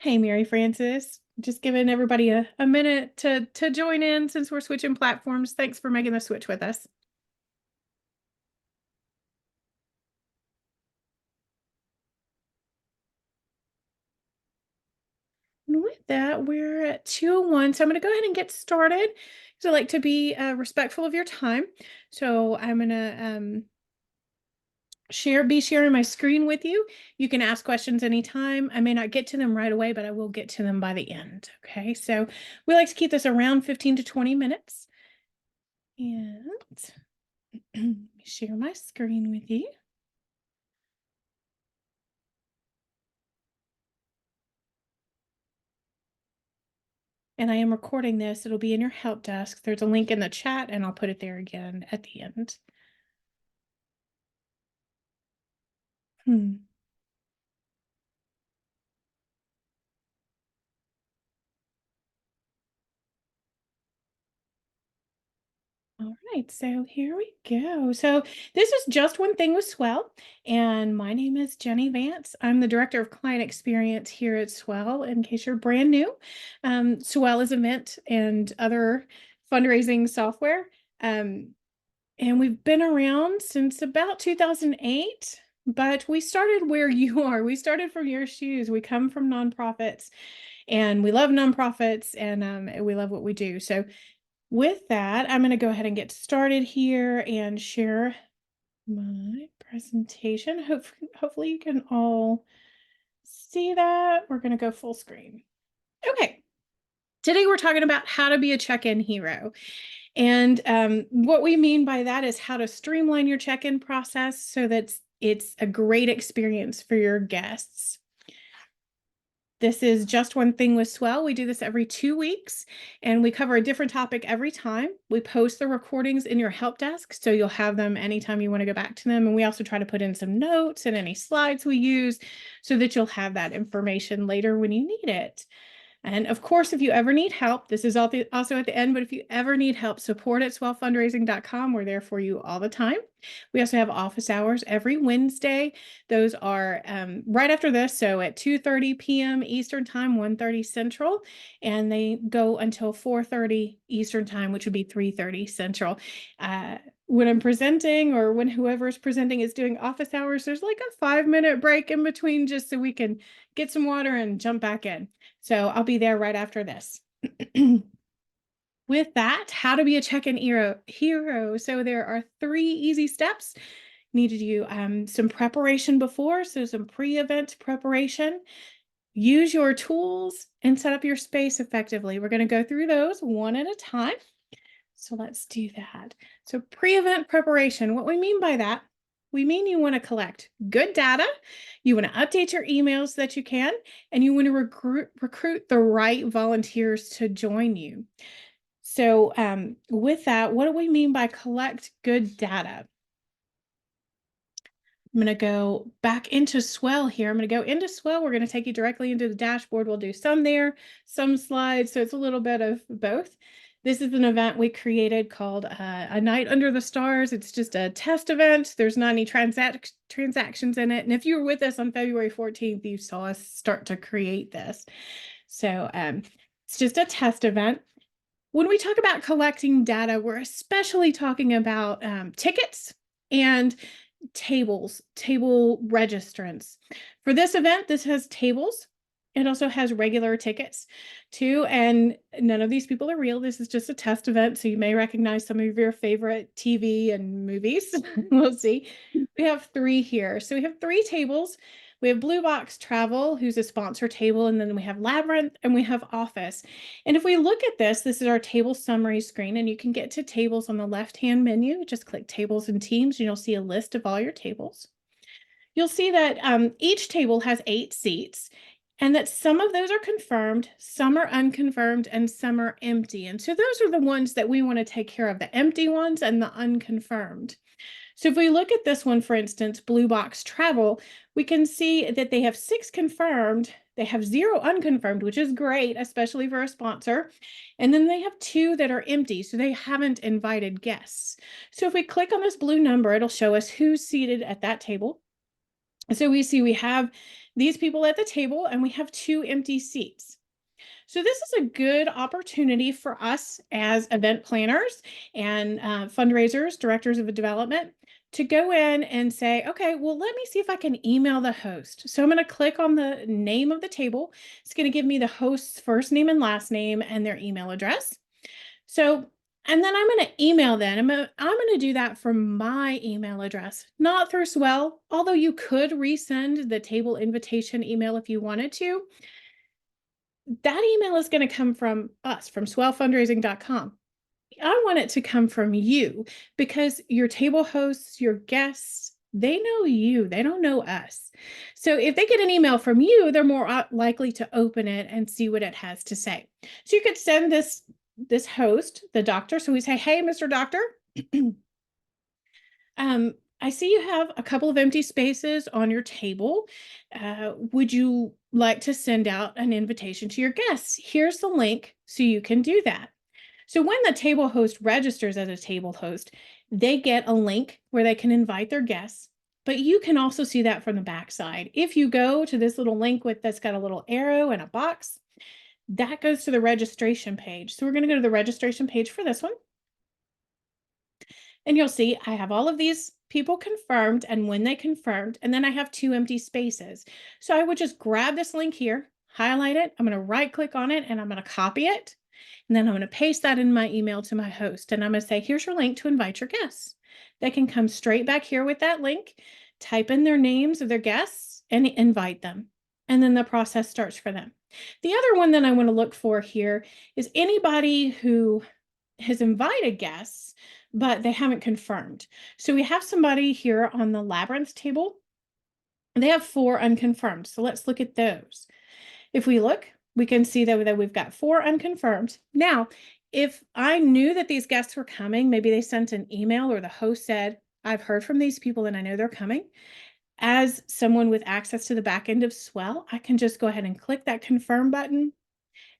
Hey, Mary Frances. Just giving everybody a minute to join in since we're switching platforms. Thanks for making the switch with us. And with that, we're at 2:01. So I'm going to go ahead and get started. So I like to be respectful of your time. So I'm going to be sharing my screen with you. You can ask questions anytime. I may not get to them right away, but I will get to them by the end. Okay. So we like to keep this around 15 to 20 minutes. And let me share my screen with you. And I am recording this. It'll be in your help desk. There's a link in the chat, and I'll put it there again at the end. All right, so here we go. So this is Just One Thing with Swell, and my name is Jenny Vance. I'm the Director of Client Experience here at Swell, in case you're brand new. Swell is event and other fundraising software. And we've been around since about 2008, but we started where you are. We started from your shoes. We come from nonprofits, and we love nonprofits, and we love what we do. So with that, I'm going to go ahead and get started here and share my presentation. Hopefully you can all see that. We're going to go full screen. Okay. Today we're talking about how to be a check-in hero. And what we mean by that is how to streamline your check-in process so that it's a great experience for your guests. This is Just One Thing with Swell. We do this every 2 weeks, and we cover a different topic every time. We post the recordings in your help desk, so you'll have them anytime you want to go back to them. And we also try to put in some notes and any slides we use so that you'll have that information later when you need it. And of course, if you ever need help, this is also at the end, but if you ever need help, support at swellfundraising.com. We're there for you all the time. We also have office hours every Wednesday. Those are right after this, so at 2:30 p.m. Eastern Time, 1:30 Central, and they go until 4:30 Eastern Time, which would be 3:30 Central. When I'm presenting or when whoever's presenting is doing office hours, there's like a 5-minute break in between just so we can get some water and jump back in. So I'll be there right after this. With that, how to be a check-in hero. So there are 3 easy steps. Need to do some preparation before, so some pre-event preparation. Use your tools and set up your space effectively. We're going to go through those one at a time. So let's do that. So pre-event preparation, what we mean by that, we mean you want to collect good data, you want to update your emails that you can, and you want to recruit the right volunteers to join you. So with that, what do we mean by collect good data? I'm going to go back into Swell here. I'm going to go into Swell. We're going to take you directly into the dashboard. We'll do some there, some slides. So it's a little bit of both. This is an event we created called A Night Under the Stars. It's just a test event. There's not any transactions in it. And if you were with us on February 14th, you saw us start to create this. So it's just a test event. When we talk about collecting data, we're especially talking about tickets and table registrants. For this event, this has tables. It also has regular tickets too, and none of these people are real. This is just a test event, so you may recognize some of your favorite TV and movies. We'll see. We have 3 here. So we have 3 tables. We have Blue Box Travel, who's a sponsor table, and then we have Labyrinth, and we have Office. And if we look at this, this is our table summary screen, and you can get to tables on the left-hand menu. Just click Tables and Teams, and you'll see a list of all your tables. You'll see that each table has 8 seats, and that some of those are confirmed, some are unconfirmed, and some are empty. And so those are the ones that we want to take care of, the empty ones and the unconfirmed. So if we look at this one, for instance, Blue Box Travel, we can see that they have 6 confirmed, they have 0 unconfirmed, which is great, especially for a sponsor. And then they have 2 that are empty, so they haven't invited guests. So if we click on this blue number, it'll show us who's seated at that table. So we see we have these people at the table and we have 2 empty seats. So this is a good opportunity for us as event planners and fundraisers, directors of development, to go in and say, okay, well, let me see if I can email the host. So I'm going to click on the name of the table. It's going to give me the host's first name and last name and their email address. So, and then I'm going to email them. I'm going to do that from my email address, not through Swell, although you could resend the table invitation email if you wanted to. That email is going to come from us, from swellfundraising.com. I want it to come from you because your table hosts, your guests, they know you, they don't know us. So if they get an email from you, they're more likely to open it and see what it has to say. So you could send this host, the doctor. So we say, hey, Mr. Doctor, I see you have a couple of empty spaces on your table. Would you like to send out an invitation to your guests? Here's the link so you can do that. So when the table host registers as a table host, they get a link where they can invite their guests, but you can also see that from the backside. If you go to this little link that's got a little arrow and a box, that goes to the registration page. So we're going to go to the registration page for this one. And you'll see I have all of these people confirmed and when they confirmed, and then I have 2 empty spaces. So I would just grab this link here, highlight it. I'm going to right click on it and I'm going to copy it. And then I'm going to paste that in my email to my host. And I'm going to say, here's your link to invite your guests. They can come straight back here with that link, type in their names of their guests and invite them. And then the process starts for them. The other one that I want to look for here is anybody who has invited guests, but they haven't confirmed. So we have somebody here on the Labyrinth table. They have 4 unconfirmed. So let's look at those. If we look, we can see that we've got 4 unconfirmed. Now, if I knew that these guests were coming, maybe they sent an email or the host said, I've heard from these people and I know they're coming. As someone with access to the back end of Swell, I can just go ahead and click that confirm button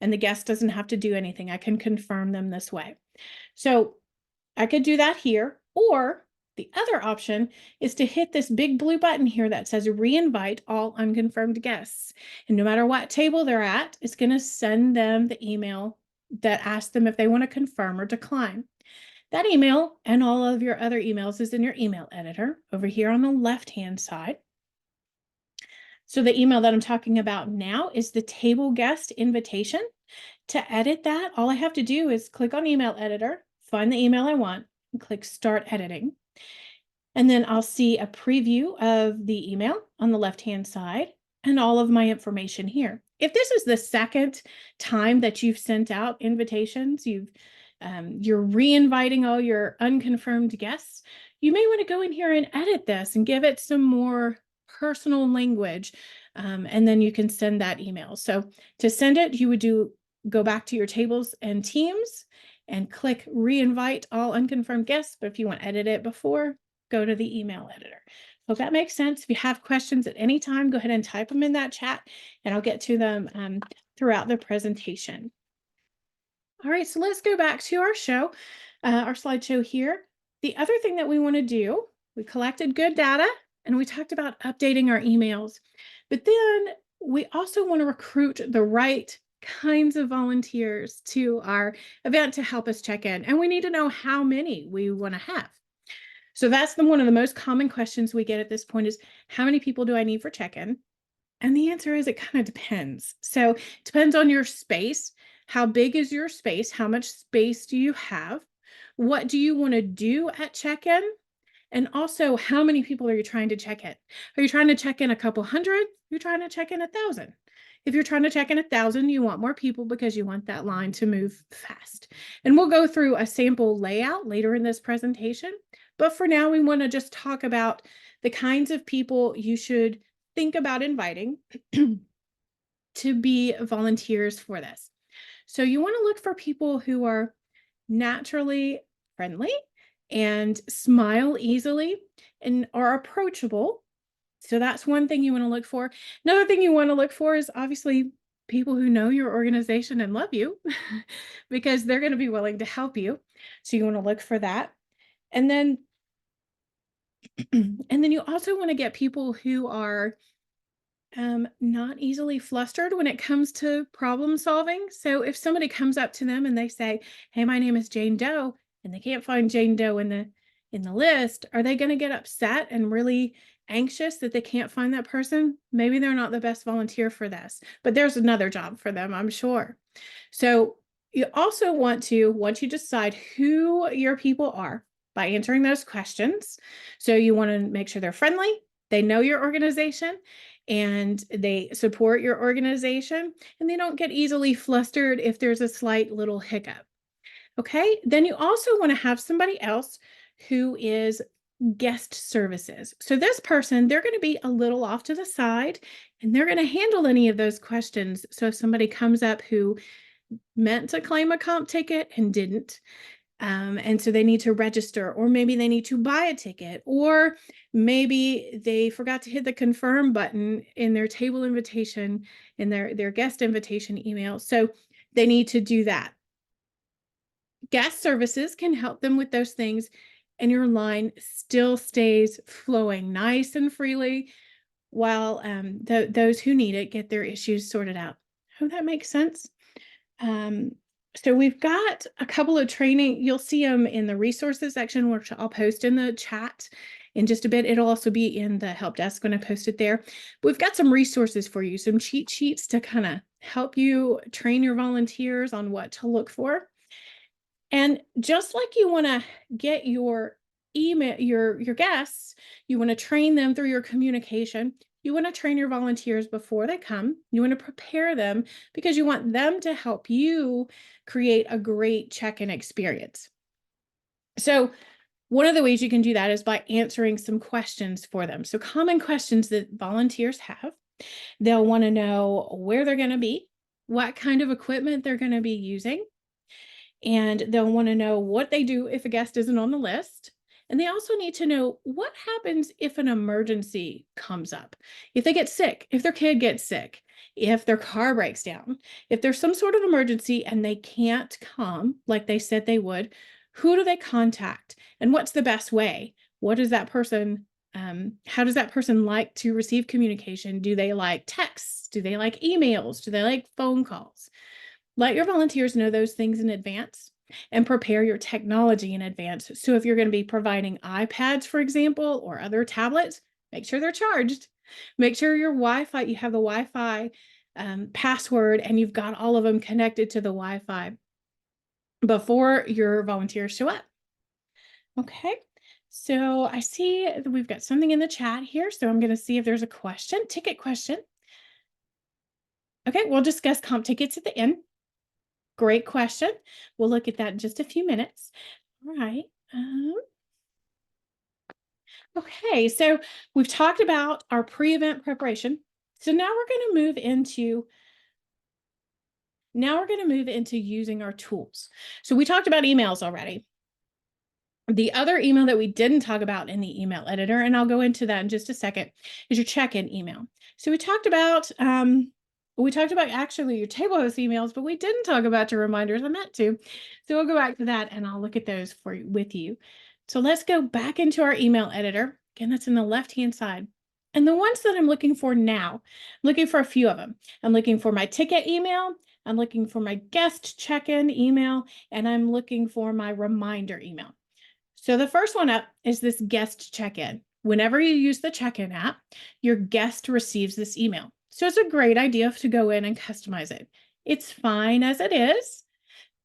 and the guest doesn't have to do anything. I can confirm them this way. So I could do that here, or the other option is to hit this big blue button here that says re-invite all unconfirmed guests. And no matter what table they're at, it's going to send them the email that asks them if they want to confirm or decline. That email and all of your other emails is in your email editor over here on the left-hand side. So the email that I'm talking about now is the table guest invitation. To edit that, all I have to do is click on email editor, find the email I want, and click start editing. And then I'll see a preview of the email on the left-hand side and all of my information here. If this is the second time that you've sent out invitations, you're re-inviting all your unconfirmed guests, you may want to go in here and edit this and give it some more personal language, and then you can send that email. So to send it, you would go back to your tables and teams and click re-invite all unconfirmed guests. But if you want to edit it before, go to the email editor. Hope that makes sense. If you have questions at any time, go ahead and type them in that chat and I'll get to them throughout the presentation. All right, so let's go back to our show, our slideshow here. The other thing that we want to do, we collected good data and we talked about updating our emails, but then we also want to recruit the right kinds of volunteers to our event to help us check in. And we need to know how many we want to have. So that's one of the most common questions we get at this point is, how many people do I need for check-in? And the answer is it kind of depends. So it depends on your space. How big is your space? How much space do you have? What do you want to do at check-in? And also, how many people are you trying to check in? Are you trying to check in a couple hundred? You're trying to check in 1,000. If you're trying to check in 1,000, you want more people because you want that line to move fast. And we'll go through a sample layout later in this presentation. But for now, we want to just talk about the kinds of people you should think about inviting to be volunteers for this. So you want to look for people who are naturally friendly and smile easily and are approachable. So that's one thing you want to look for. Another thing you want to look for is obviously people who know your organization and love you because they're going to be willing to help you. So you want to look for that. And then you also want to get people who are Not easily flustered when it comes to problem solving. So if somebody comes up to them and they say, "Hey, my name is Jane Doe," and they can't find Jane Doe in the list, are they going to get upset and really anxious that they can't find that person? Maybe they're not the best volunteer for this, but there's another job for them, I'm sure. So you also want to, once you decide who your people are by answering those questions, so you want to make sure they're friendly, they know your organization, and they support your organization, and they don't get easily flustered if there's a slight little hiccup. Okay, then you also want to have somebody else who is guest services. So this person, they're going to be a little off to the side and they're going to handle any of those questions. So if somebody comes up who meant to claim a comp ticket and didn't, and so they need to register, or maybe they need to buy a ticket, or maybe they forgot to hit the confirm button in their table invitation, in their guest invitation email. So they need to do that. Guest services can help them with those things, and your line still stays flowing nice and freely while those who need it get their issues sorted out. Hope that makes sense. Um, so we've got a couple of training. You'll see them in the resources section, which I'll post in the chat in just a bit. It'll also be in the help desk when I post it there. We've got some resources for you, some cheat sheets to kind of help you train your volunteers on what to look for. And just like you want to get your your guests, you want to train them through your communication. You want to train your volunteers before they come. You want to prepare them because you want them to help you create a great check-in experience. So one of the ways you can do that is by answering some questions for them. So common questions that volunteers have. They'll want to know where they're going to be, what kind of equipment they're going to be using, and they'll want to know what they do if a guest isn't on the list. And they also need to know what happens if an emergency comes up. If they get sick, if their kid gets sick, if their car breaks down, if there's some sort of emergency and they can't come like they said they would, who do they contact? And what's the best way? What does that person, how does that person like to receive communication? Do they like texts? Do they like emails? Do they like phone calls? Let your volunteers know those things in advance and prepare your technology in advance. So if you're going to be providing iPads, for example, or other tablets, make sure they're charged. Make sure your Wi-Fi, you have the Wi-Fi password and you've got all of them connected to the Wi-Fi before your volunteers show up. Okay, so I see that we've got something in the chat here. So I'm going to see if there's a question, ticket question. Okay, we'll discuss comp tickets at the end. Great question. We'll look at that in just a few minutes. All right. Okay, so we've talked about our pre-event preparation. So now we're going to move into using our tools. So we talked about emails already. The other email that we didn't talk about in the email editor, and I'll go into that in just a second, is your check-in email. So we talked about actually your table host emails, but we didn't talk about your reminders. I meant to. So we'll go back to that and I'll look at those with you. So let's go back into our email editor. Again, that's in the left-hand side. And the ones that I'm looking for now, I'm looking for a few of them. I'm looking for my ticket email. I'm looking for my guest check-in email, and I'm looking for my reminder email. So the first one up is this guest check-in. Whenever you use the check-in app, your guest receives this email. So it's a great idea to go in and customize it. It's fine as it is,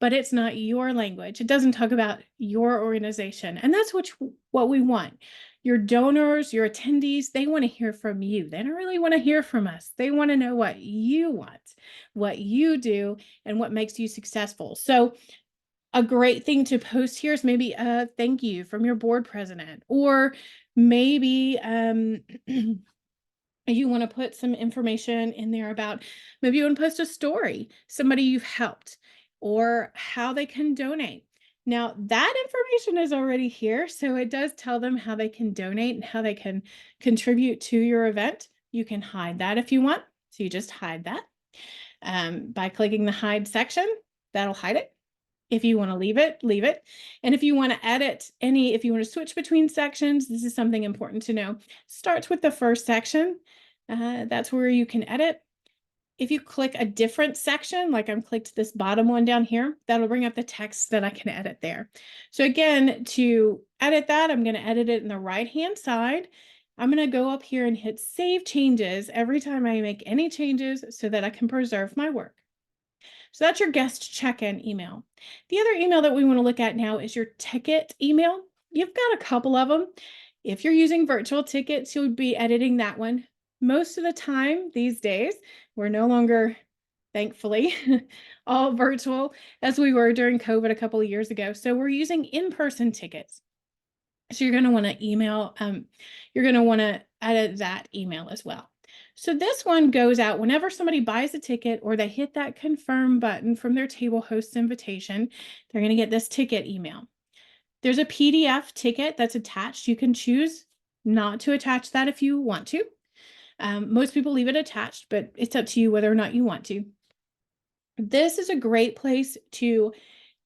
but it's not your language. It doesn't talk about your organization. And that's what we want. Your donors, your attendees, they want to hear from you. They don't really want to hear from us. They want to know what you want, what you do, and what makes you successful. So a great thing to post here is maybe a thank you from your board president, or maybe you want to put some information in there about, maybe you want to post a story, somebody you've helped, or how they can donate. Now that information is already here, so it does tell them how they can donate and how they can contribute to your event. You can hide that if you want. So you just hide that by clicking the hide section. That'll hide it. If you want to leave it, leave it. And if you want to edit if you want to switch between sections, this is something important to know. Starts with the first section. That's where you can edit. If you click a different section, like I'm clicked this bottom one down here, that'll bring up the text that I can edit there. So again, to edit that, I'm going to edit it in the right-hand side. I'm going to go up here and hit Save Changes every time I make any changes so that I can preserve my work. So that's your guest check-in email. The other email that we want to look at now is your ticket email. You've got a couple of them. If you're using virtual tickets, you'll be editing that one. Most of the time these days, we're no longer, thankfully, all virtual as we were during COVID a couple of years ago. So we're using in-person tickets. So you're going to want to email, you're going to want to edit that email as well. So this one goes out whenever somebody buys a ticket or they hit that confirm button from their table host's invitation, they're going to get this ticket email. There's a PDF ticket that's attached. You can choose not to attach that if you want to. Most people leave it attached, but it's up to you whether or not you want to. This is a great place to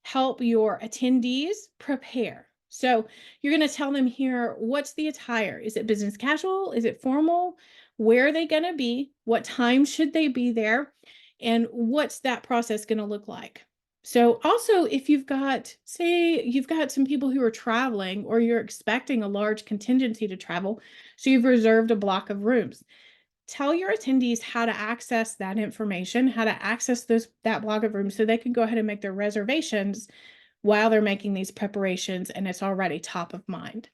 help your attendees prepare. So you're going to tell them here, what's the attire? Is it business casual? Is it formal? Where are they going to be? What time should they be there? And what's that process going to look like? So also, if you've got, say, you've got some people who are traveling or you're expecting a large contingency to travel, so you've reserved a block of rooms, tell your attendees how to access that information, how to access that block of rooms so they can go ahead and make their reservations while they're making these preparations and it's already top of mind.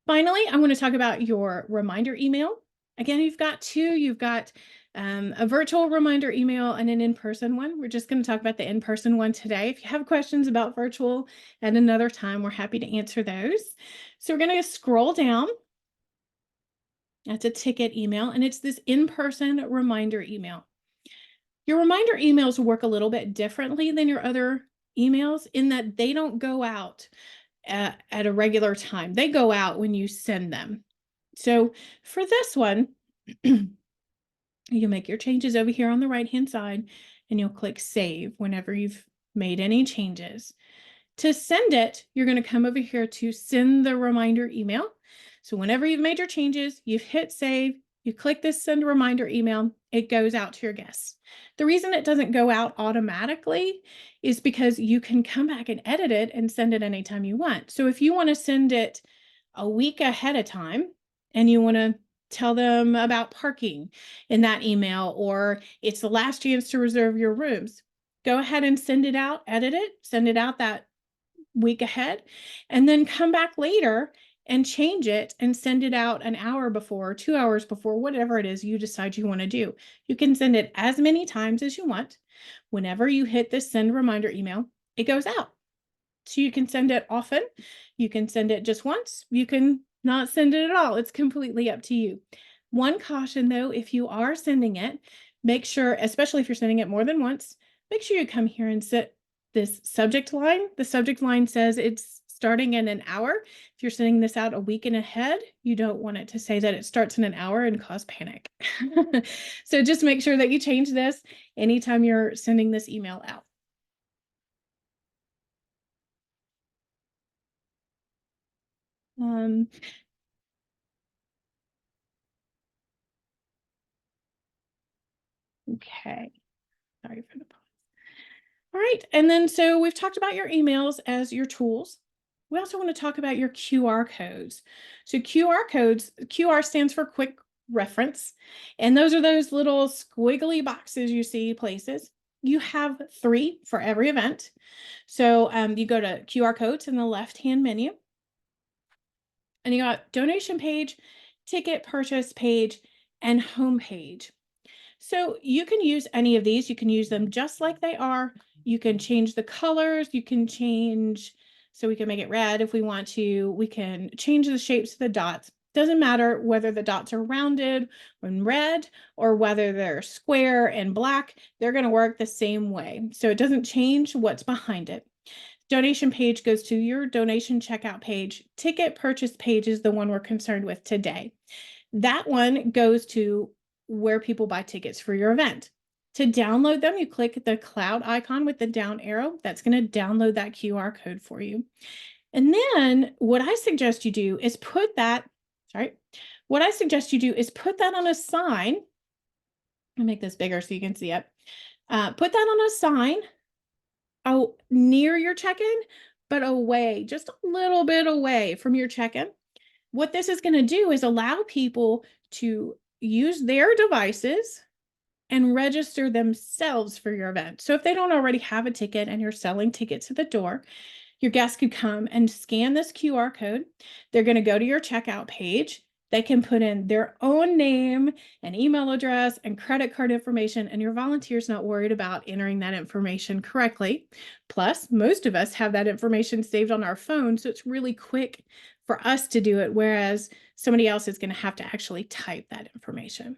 Finally, I'm going to talk about your reminder email. Again, you've got two. You've got a virtual reminder email and an in-person one. We're just going to talk about the in-person one today. If you have questions about virtual at another time, we're happy to answer those. So we're going to scroll down. That's a ticket email, and it's this in-person reminder email. Your reminder emails work a little bit differently than your other emails in that they don't go out at a regular time. They go out when you send them. So for this one, you make your changes over here on the right-hand side, and you'll click Save whenever you've made any changes. To send it, you're going to come over here to send the reminder email. So whenever you've made your changes, you've hit save, you click this send reminder email, it goes out to your guests. The reason it doesn't go out automatically is because you can come back and edit it and send it anytime you want. So if you want to send it a week ahead of time and you want to tell them about parking in that email, or it's the last chance to reserve your rooms, go ahead and send it out, edit it, send it out that week ahead, and then come back later and change it and send it out an hour before, 2 hours before, whatever it is you decide you want to do. You can send it as many times as you want. Whenever you hit this send reminder email, it goes out. So you can send it often. You can send it just once. You can not send it at all. It's completely up to you. One caution though, if you are sending it, make sure, especially if you're sending it more than once, make sure you come here and set this subject line. The subject line says it's starting in an hour. If you're sending this out a week and ahead, you don't want it to say that it starts in an hour and cause panic. So just make sure that you change this anytime you're sending this email out. Okay, sorry for the pause. All right, and then so we've talked about your emails as your tools. We also want to talk about your QR codes. So QR stands for quick reference, and those are those little squiggly boxes you see places. You have 3 for every event. So you go to QR codes in the left-hand menu, and you got donation page, ticket purchase page, and home page. So you can use any of these. You can use them just like they are. You can change the colors. You can change, so we can make it red if we want to. We can change the shapes of the dots. Doesn't matter whether the dots are rounded and red or whether they're square and black. They're going to work the same way. So it doesn't change what's behind it. Donation page goes to your donation checkout page. Ticket purchase page is the one we're concerned with today. That one goes to where people buy tickets for your event. To download them, you click the cloud icon with the down arrow. That's going to download that QR code for you. And then what I suggest you do is put that Sorry. What I suggest you do is put that on a sign. I'll make this bigger so you can see it. Put that on a sign near your check-in, but away, just a little bit away from your check-in. What this is going to do is allow people to use their devices and register themselves for your event. So if they don't already have a ticket and you're selling tickets at the door, your guests could come and scan this QR code. They're going to go to your checkout page. They can put in their own name and email address and credit card information, and your volunteer's not worried about entering that information correctly. Plus, most of us have that information saved on our phone, so it's really quick for us to do it, whereas somebody else is going to have to actually type that information.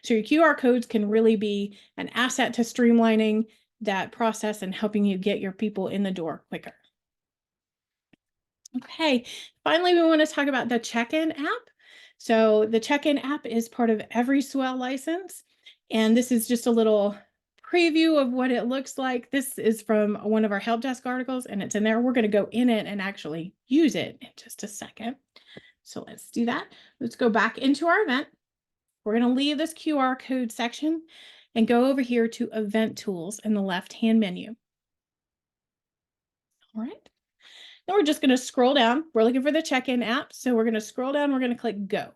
So your QR codes can really be an asset to streamlining that process and helping you get your people in the door quicker. Okay, finally, we want to talk about the check-in app. So the check-in app is part of every Swell license, and this is just a little preview of what it looks like. This is from one of our help desk articles, and it's in there. We're going to go in it and actually use it in just a second. So let's do that. Let's go back into our event. We're going to leave this QR code section and go over here to Event Tools in the left-hand menu. All right. Then we're just going to scroll down. We're looking for the check-in app. So we're going to scroll down. We're going to click Go.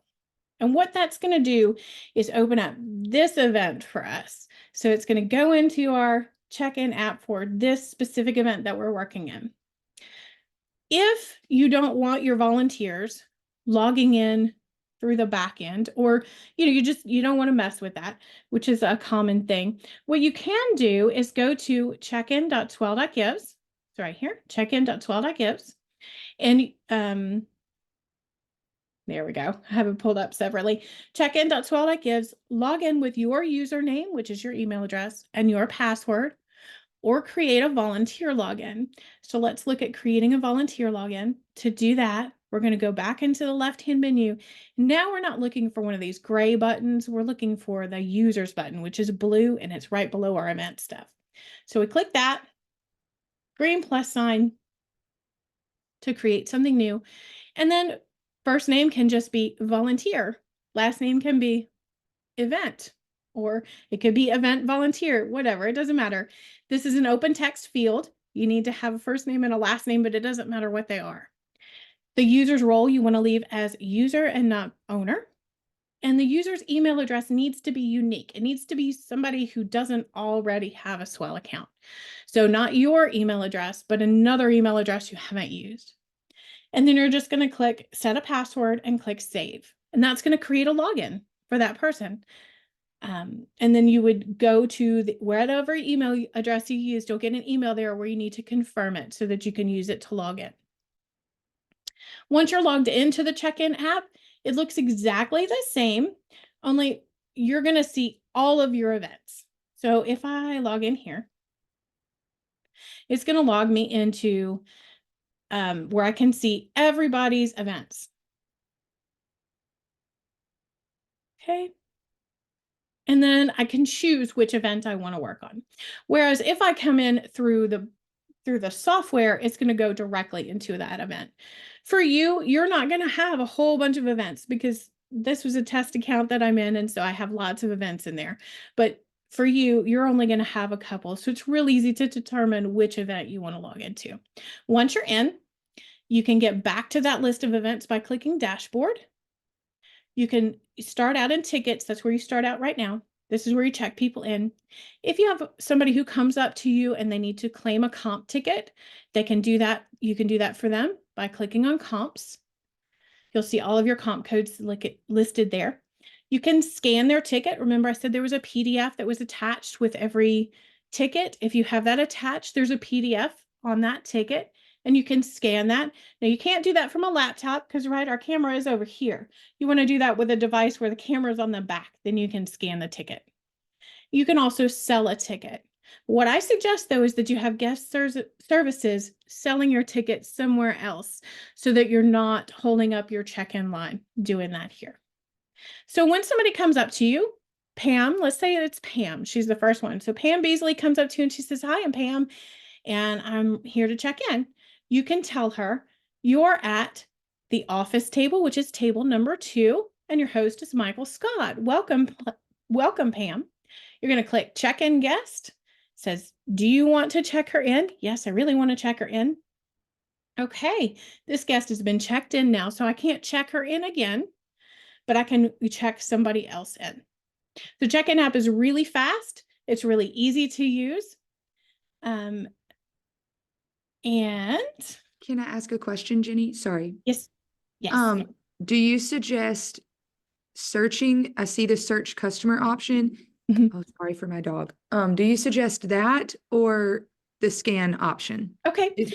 And what that's going to do is open up this event for us. So it's going to go into our check-in app for this specific event that we're working in. If you don't want your volunteers logging in through the back end, or you don't want to mess with that, which is a common thing, what you can do is go to checkin.swell.gives. It's right here, checkin.swell.gives. And there we go. I have it pulled up separately. Checkin.swell.gives, log in with your username, which is your email address, and your password, or create a volunteer login. So let's look at creating a volunteer login. To do that, we're going to go back into the left-hand menu. Now we're not looking for one of these gray buttons. We're looking for the users button, which is blue, and it's right below our event stuff. So we click that green plus sign to create something new. And then first name can just be volunteer. Last name can be event, or it could be event volunteer, whatever, it doesn't matter. This is an open text field. You need to have a first name and a last name, but it doesn't matter what they are. The user's role you want to leave as user and not owner. And the user's email address needs to be unique. It needs to be somebody who doesn't already have a Swell account. So not your email address, but another email address you haven't used. And then you're just going to click set a password and click save. And that's going to create a login for that person. And then you would go to whatever email address you used. You'll get an email there where you need to confirm it so that you can use it to log in. Once you're logged into the check-in app, it looks exactly the same, only you're going to see all of your events. So if I log in here, it's going to log me into where I can see everybody's events. Okay. And then I can choose which event I want to work on. Whereas if I come in through the software, it's going to go directly into that event. For you, you're not going to have a whole bunch of events because this was a test account that I'm in, and so I have lots of events in there. But for you, you're only going to have a couple. So it's real easy to determine which event you want to log into. Once you're in, you can get back to that list of events by clicking Dashboard. You can start out in tickets. That's where you start out right now. This is where you check people in. If you have somebody who comes up to you and they need to claim a comp ticket, they can do that. You can do that for them by clicking on comps. You'll see all of your comp codes listed there. You can scan their ticket. Remember, I said there was a PDF that was attached with every ticket. If you have that attached, there's a PDF on that ticket, and you can scan that. Now, you can't do that from a laptop because, right, our camera is over here. You want to do that with a device where the camera is on the back. Then you can scan the ticket. You can also sell a ticket. What I suggest, though, is that you have guest services selling your ticket somewhere else so that you're not holding up your check-in line doing that here. So when somebody comes up to you, Pam, let's say it's Pam. She's the first one. So Pam Beasley comes up to you and she says, "Hi, I'm Pam, and I'm here to check in." You can tell her you're at the office table, which is table number 2, and your host is Michael Scott. Welcome, Pam. You're going to click check in guest. It says, do you want to check her in? Yes, I really want to check her in. Okay, this guest has been checked in now, so I can't check her in again, but I can check somebody else in. The check-in app is really fast. It's really easy to use. And can I ask a question, Jenny? Sorry. yes. Do you suggest searching? I see the search customer option. Oh, sorry for my dog. Do you suggest that or the scan option? Okay.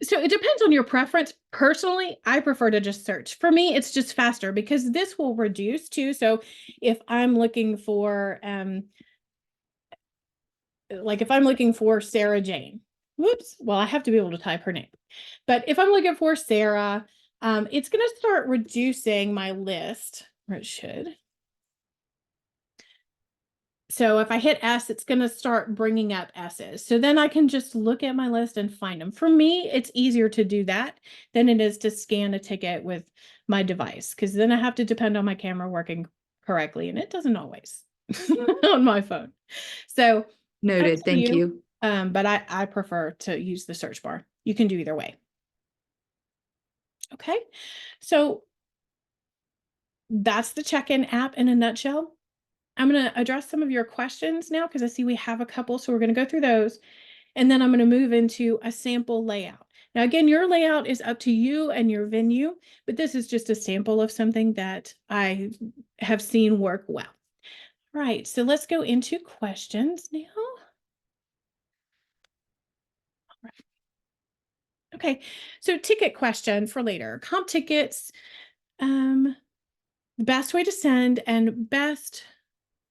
So it depends on your preference. Personally, I prefer to just search. For me, it's just faster because this will reduce too. So if I'm looking for, like if I'm looking for Sarah Jane, whoops, well, I have to be able to type her name. But if I'm looking for Sarah, it's going to start reducing my list, or it should. So if I hit S, it's going to start bringing up S's. So then I can just look at my list and find them. For me, it's easier to do that than it is to scan a ticket with my device, because then I have to depend on my camera working correctly, and it doesn't always on my phone. So noted. Thank you. But I prefer to use the search bar. You can do either way. Okay, so that's the check-in app in a nutshell. I'm going to address some of your questions now because I see we have a couple. So we're going to go through those. And then I'm going to move into a sample layout. Now, again, your layout is up to you and your venue, but this is just a sample of something that I have seen work well. All right, so let's go into questions now. All right. Okay, so ticket question for later. Comp tickets, best way to send and best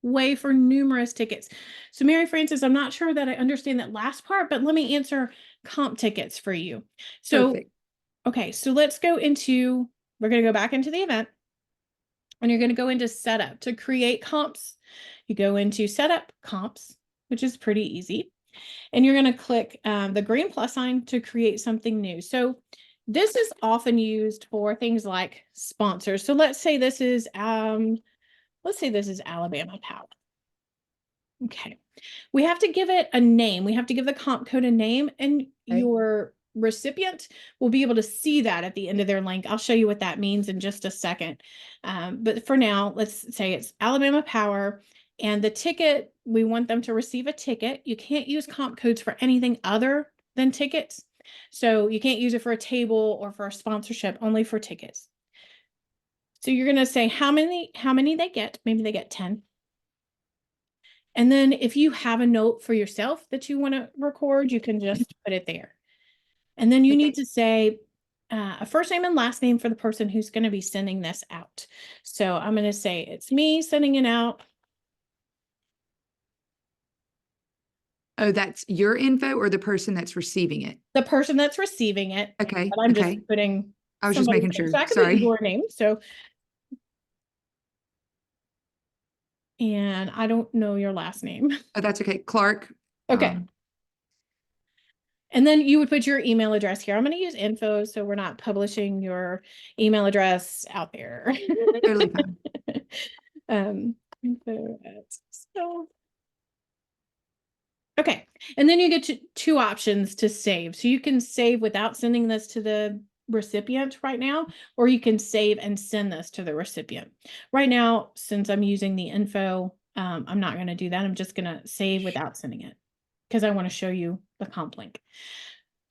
way for numerous tickets. So Mary Frances, I'm not sure that I understand that last part, but let me answer comp tickets for you. So, perfect. Okay, so let's go into, we're going to go back into the event and you're going to go into setup to create comps. You go into setup comps, which is pretty easy. And you're going to click the green plus sign to create something new. So this is often used for things like sponsors. So let's say this is Alabama Power. Okay. We have to give it a name. We have to give the comp code a name, and your recipient will be able to see that at the end of their link. I'll show you what that means in just a second. But for now, let's say it's Alabama Power, and the ticket, we want them to receive a ticket. You can't use comp codes for anything other than tickets. So you can't use it for a table or for a sponsorship, only for tickets. So you're going to say how many they get. Maybe they get 10. And then if you have a note for yourself that you want to record, you can just put it there. And then you need to say a first name and last name for the person who's going to be sending this out. So I'm going to say it's me sending it out. Oh, that's your info or the person that's receiving it? The person that's receiving it. Okay. But I'm just putting. I was just making sure. So I can Sorry. put your name. So. And I don't know your last name. Oh, that's okay. Clark. Okay. And then you would put your email address here. I'm going to use info so we're not publishing your email address out there. Totally fine. Info at so. Okay. And then you get two options to save. So you can save without sending this to the recipient right now, or you can save and send this to the recipient. Right now, since I'm using the info, I'm not going to do that. I'm just going to save without sending it because I want to show you the comp link.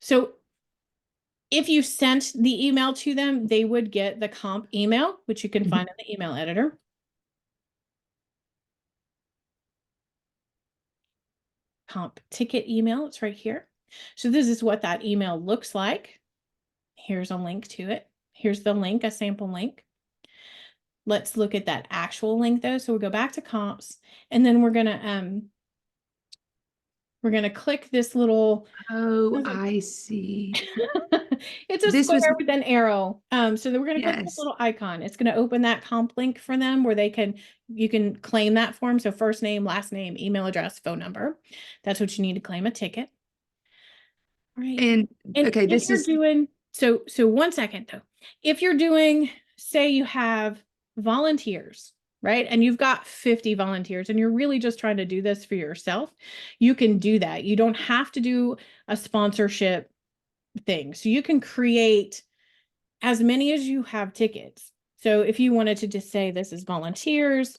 So if you sent the email to them, they would get the comp email, which you can find in the email editor. Comp ticket email, it's right here. So this is what that email looks like. Here's a link to it. Here's the link, a sample link. Let's look at that actual link though. So we'll go back to comps, and then we're gonna click this little. Oh, I see. It's a square with an arrow. So then we're gonna click this little icon. It's gonna open that comp link for them where you can claim that form. So first name, last name, email address, phone number. That's what you need to claim a ticket. All right. And okay, this is So 1 second though. If you're doing, say you have volunteers, right? And you've got 50 volunteers and you're really just trying to do this for yourself, you can do that. You don't have to do a sponsorship thing. So you can create as many as you have tickets. So if you wanted to just say this is volunteers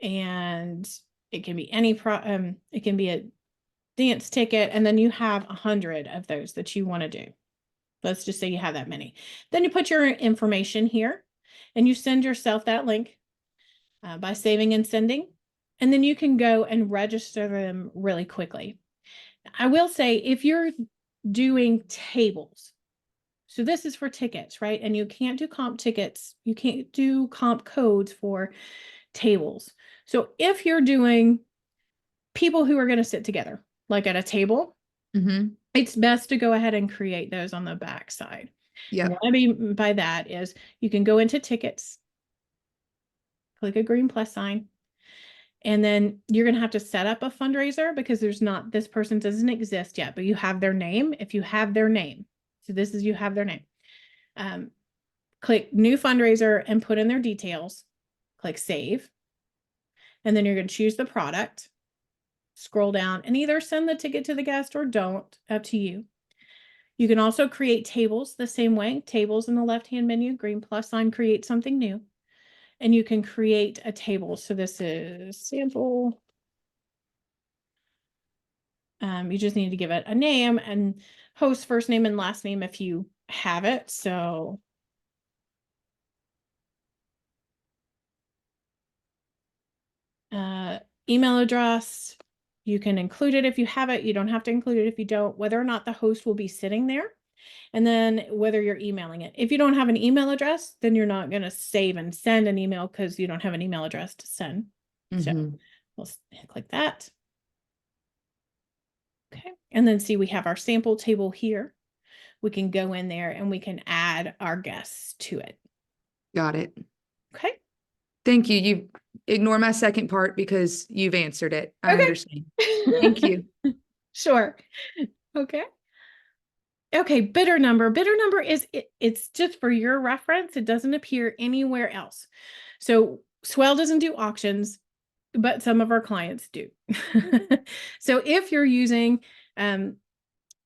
and it can be it can be a dance ticket, and then you have 100 of those that you want to do. Let's just say you have that many. Then you put your information here and you send yourself that link by saving and sending. And then you can go and register them really quickly. I will say if you're doing tables, so this is for tickets, right? And you can't do comp tickets. You can't do comp codes for tables. So if you're doing people who are going to sit together, like at a table, it's best to go ahead and create those on the back side. Yeah. What I mean by that is you can go into tickets, click a green plus sign, and then you're going to have to set up a fundraiser because this person doesn't exist yet, but you have their name. If you have their name, so this is, you have their name. Click new fundraiser and put in their details, click save. And then you're going to choose the product, scroll down and either send the ticket to the guest or don't, up to you. You can also create tables the same way, tables in the left-hand menu, green plus sign, create something new. And you can create a table. So this is sample. You just need to give it a name and host first name and last name if you have it. So email address, you can include it if you have it. You don't have to include it if you don't, whether or not the host will be sitting there. And then whether you're emailing it. If you don't have an email address, then you're not going to save and send an email because you don't have an email address to send. So we'll click that. Okay. And then see, we have our sample table here. We can go in there and we can add our guests to it. Got it. Okay. Thank you. You ignore my second part because you've answered it. I Okay. understand. Thank you. Sure. Okay. Okay, bidder number. Bidder number is, it's just for your reference. It doesn't appear anywhere else. So Swell doesn't do auctions, but some of our clients do. So if you're using an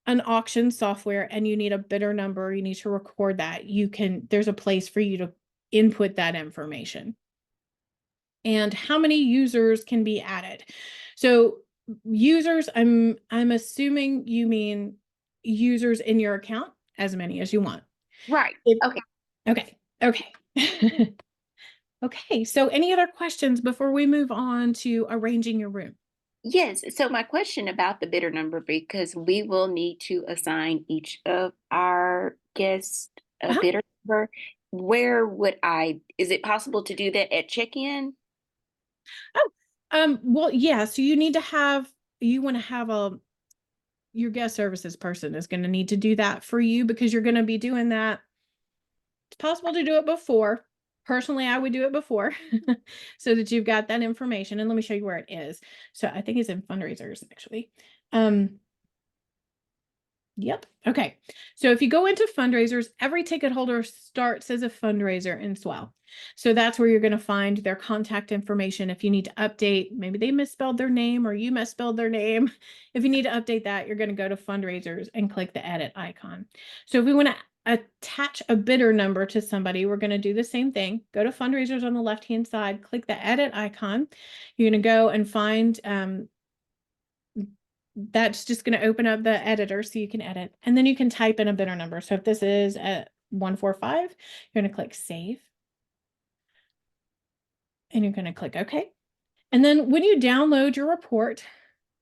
auction software and you need a bidder number, you need to record that, there's a place for you to input that information. And how many users can be added? So users, I'm assuming you mean users in your account, as many as you want. Right. Okay. Okay. Okay. So any other questions before we move on to arranging your room? Yes. So my question about the bidder number, because we will need to assign each of our guests a bidder number. Where is it possible to do that at check-in? Well, yeah. So you want to have your guest services person is going to need to do that for you because you're going to be doing that. It's possible to do it before. Personally, I would do it before so that you've got that information. And let me show you where it is. So I think it's in fundraisers, actually. Yep. Okay. So if you go into fundraisers, every ticket holder starts as a fundraiser in Swell. So that's where you're going to find their contact information. If you need to update, maybe they misspelled their name or you misspelled their name. If you need to update that, you're going to go to fundraisers and click the edit icon. So if we want to attach a bidder number to somebody, we're going to do the same thing. Go to fundraisers on the left-hand side, click the edit icon. You're going to go and find, that's just going to open up the editor so you can edit, and then you can type in a bidder number. So if this is at 145, you're going to click save and you're going to click OK. And then when you download your report,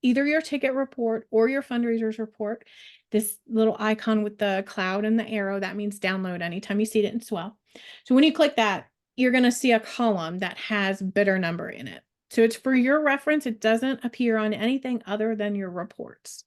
either your ticket report or your fundraisers report, this little icon with the cloud and the arrow, that means download anytime you see it in Swell. So when you click that, you're going to see a column that has bidder number in it. So it's for your reference. It doesn't appear on anything other than your reports.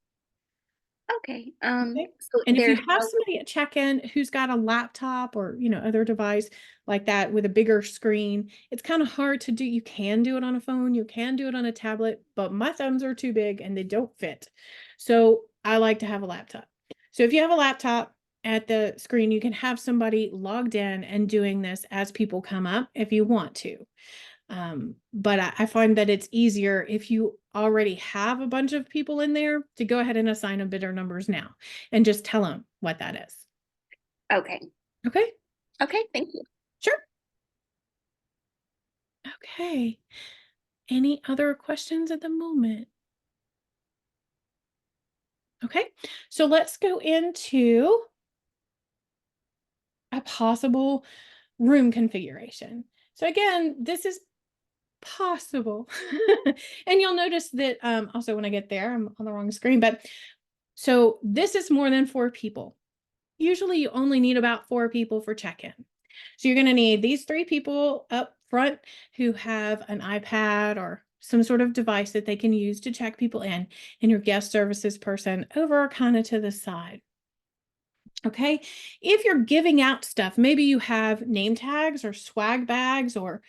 Okay. Okay. So And if you have somebody at check-in who's got a laptop or, other device like that with a bigger screen, it's kind of hard to do. You can do it on a phone, you can do it on a tablet, but my thumbs are too big and they don't fit. So I like to have a laptop. So if you have a laptop at the screen, you can have somebody logged in and doing this as people come up if you want to. But I find that it's easier if you already have a bunch of people in there to go ahead and assign them bidder numbers now and just tell them what that is. Okay. Okay. Okay. Thank you. Sure. Okay. Any other questions at the moment? Okay. So let's go into a possible room configuration. So again, this is possible. And you'll notice that also when I get there, I'm on the wrong screen, but so this is more than 4 people. Usually you only need about 4 people for check-in. So you're going to need these 3 people up front who have an iPad or some sort of device that they can use to check people in, and your guest services person over kind of to the side. Okay. If you're giving out stuff, maybe you have name tags or swag bags or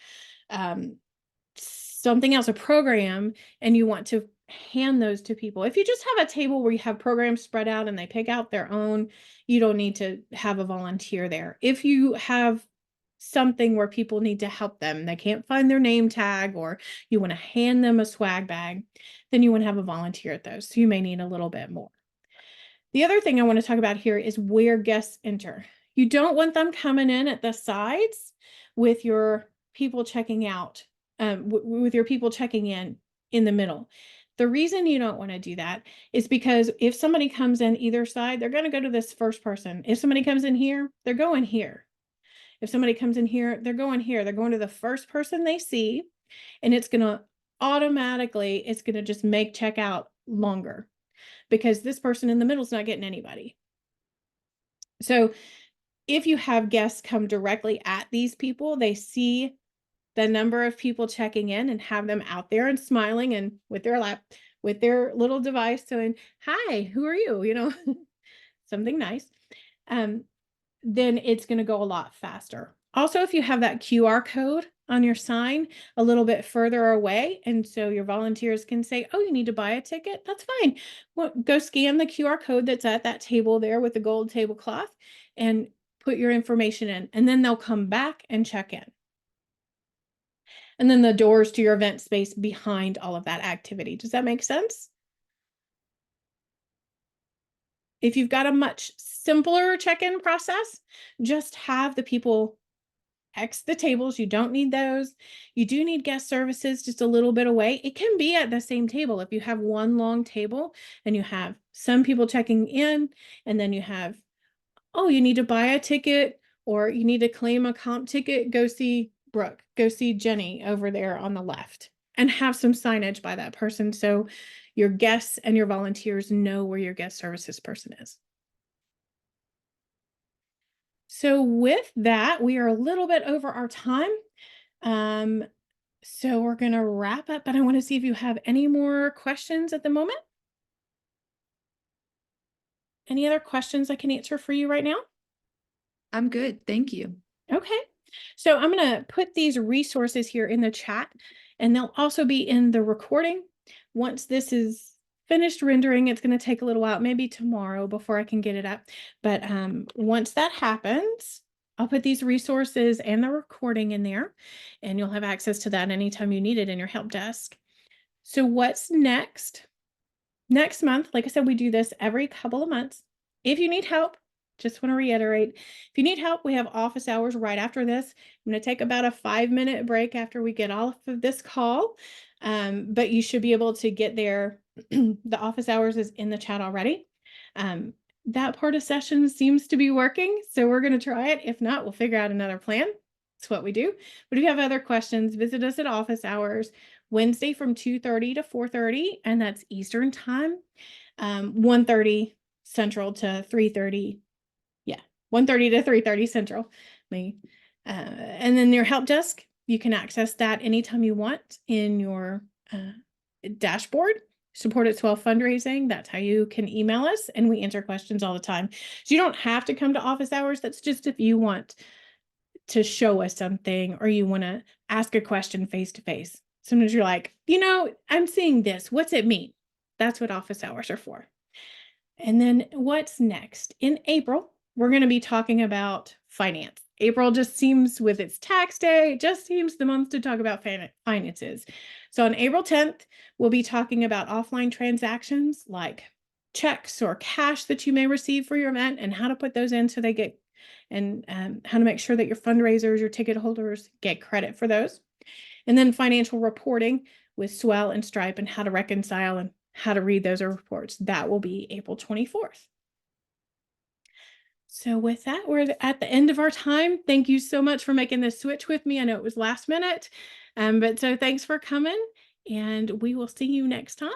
something else, a program, and you want to hand those to people. If you just have a table where you have programs spread out and they pick out their own, you don't need to have a volunteer there. If you have something where people need to help them, they can't find their name tag, or you want to hand them a swag bag, then you want to have a volunteer at those. So you may need a little bit more. The other thing I want to talk about here is where guests enter. You don't want them coming in at the sides with your people checking out, with your people checking in the middle. The reason you don't want to do that is because if somebody comes in either side, they're going to go to this first person. If somebody comes in here, they're going here. If somebody comes in here, they're going here. They're going to the first person they see, and it's going to automatically, it's going to just make checkout longer, because this person in the middle is not getting anybody. So if you have guests come directly at these people, they see the number of people checking in and have them out there and smiling and with their little device saying, "Hi, who are you?" You know, something nice. Then it's going to go a lot faster. Also, if you have that QR code on your sign a little bit further away, and so your volunteers can say, "Oh, you need to buy a ticket?" That's fine. Well, go scan the QR code that's at that table there with the gold tablecloth and put your information in, and then they'll come back and check in. And then the doors to your event space behind all of that activity. Does that make sense? If you've got a much simpler check-in process, just have the people X the tables. You don't need those. You do need guest services just a little bit away. It can be at the same table. If you have one long table and you have some people checking in, and then you have, oh, you need to buy a ticket or you need to claim a comp ticket, go see Brooke, go see Jenny over there on the left, and have some signage by that person so your guests and your volunteers know where your guest services person is. So with that, we are a little bit over our time. So we're going to wrap up, but I want to see if you have any more questions at the moment. Any other questions I can answer for you right now? I'm good. Thank you. Okay. So I'm going to put these resources here in the chat, and they'll also be in the recording. Once this is finished rendering, it's going to take a little while, maybe tomorrow before I can get it up. But once that happens, I'll put these resources and the recording in there, and you'll have access to that anytime you need it in your help desk. So what's next? Next month, like I said, we do this every couple of months. If you need help, just want to reiterate, if you need help, we have office hours right after this. I'm going to take about a 5-minute break after we get off of this call, but you should be able to get there. The office hours is in the chat already. That part of session seems to be working, so we're going to try it. If not, we'll figure out another plan. That's what we do. But if you have other questions, visit us at office hours Wednesday from 2:30 to 4:30, and that's Eastern time, 1:30 Central to 3:30. Yeah, 1:30 to 3:30 Central. And then your help desk, you can access that anytime you want in your dashboard. Support at Swell fundraising. That's how you can email us, and we answer questions all the time. So you don't have to come to office hours. That's just if you want to show us something or you want to ask a question face to face. Sometimes you're like, I'm seeing this. What's it mean? That's what office hours are for. And then what's next? In April, we're going to be talking about finance. April just seems, with its tax day, it just seems the month to talk about finances. So on April 10th, we'll be talking about offline transactions like checks or cash that you may receive for your event and how to put those in so they get, and how to make sure that your fundraisers, your ticket holders get credit for those. And then financial reporting with Swell and Stripe and how to reconcile and how to read those reports. That will be April 24th. So with that, we're at the end of our time. Thank you so much for making this switch with me. I know it was last minute, but so thanks for coming, and we will see you next time.